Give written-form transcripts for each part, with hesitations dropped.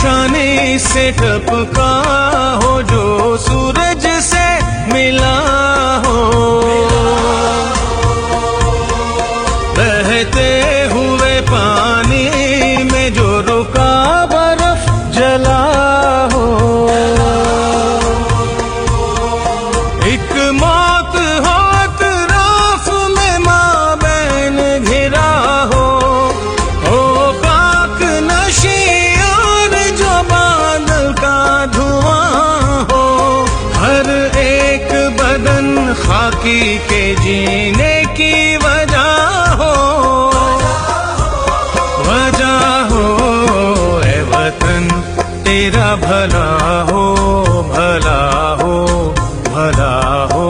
रोशनी से टपका हो, जो सूरज से मिला हो। बहते हुए पानी में जो रुका बर्फ जला हो। एक मौत हो अतराफ में माबैन घिरा हो। खाक नशी और जो बादल का धुआं हो। हर एक बदन खाकी के जीने की वजह हो। ऐ वतन तेरा भला हो, भला हो, भला हो।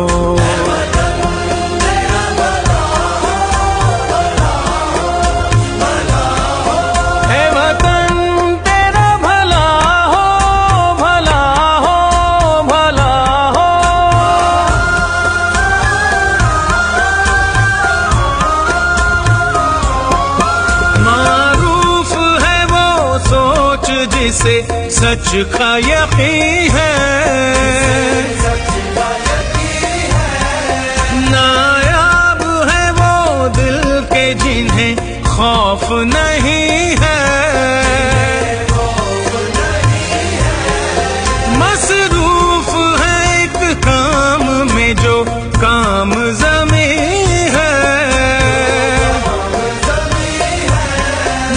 ऐ वतन तेरा भला हो, भला हो, भला हो। मारूफ है वो सोच जिसे सच का यकीन है। नायाब है वो दिल के जिन्हें खौफ नहीं है। मसरूफ है एक काम में जो काम ज़मीं है।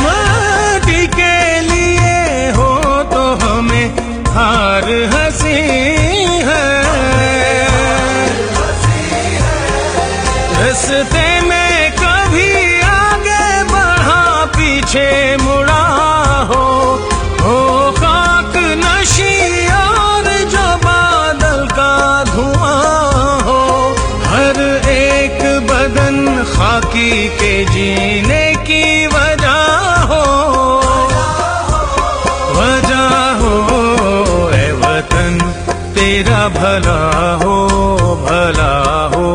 माटी के लिए हो तो हमें हार हंसी है। रस्ते में कभी आगे बढ़ा पीछे मुड़ा हो। खाक नशी और जो बादल का धुआं हो। हर एक बदन खाकी के जीने की वजह हो। ऐ वतन तेरा भला हो, भला हो,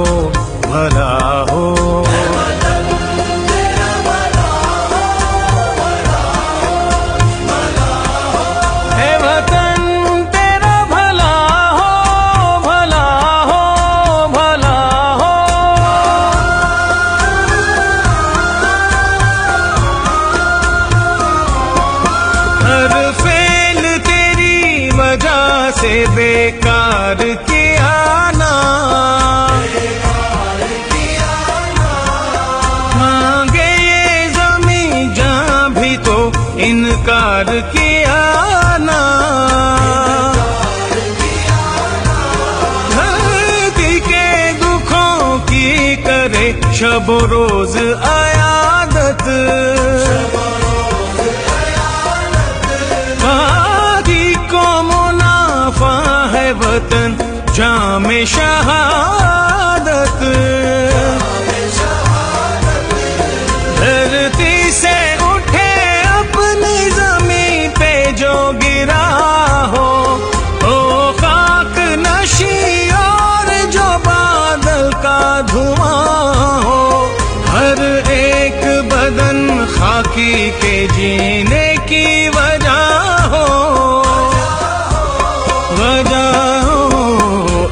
भला हो। ऐ वतन तेरा भला हो, भला हो, भला हो। हर फेल तेरी वजह से बेकार किया ना। मांगे ये ज़मीं जहाँ भी तो इनकार किया ना। धरती के दुखों की करे शब रोज आयादत। वादी को मुनाफा है वतन जामे शहादत। धरती से उठे अपनी ज़मीं पे जो गिरा हो। खाक नशी और जो बादल का धुआं हो। हर एक बदन खाकी के जीने की वजह हो।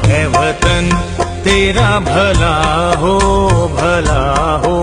ऐ वतन तेरा भला हो, भला हो।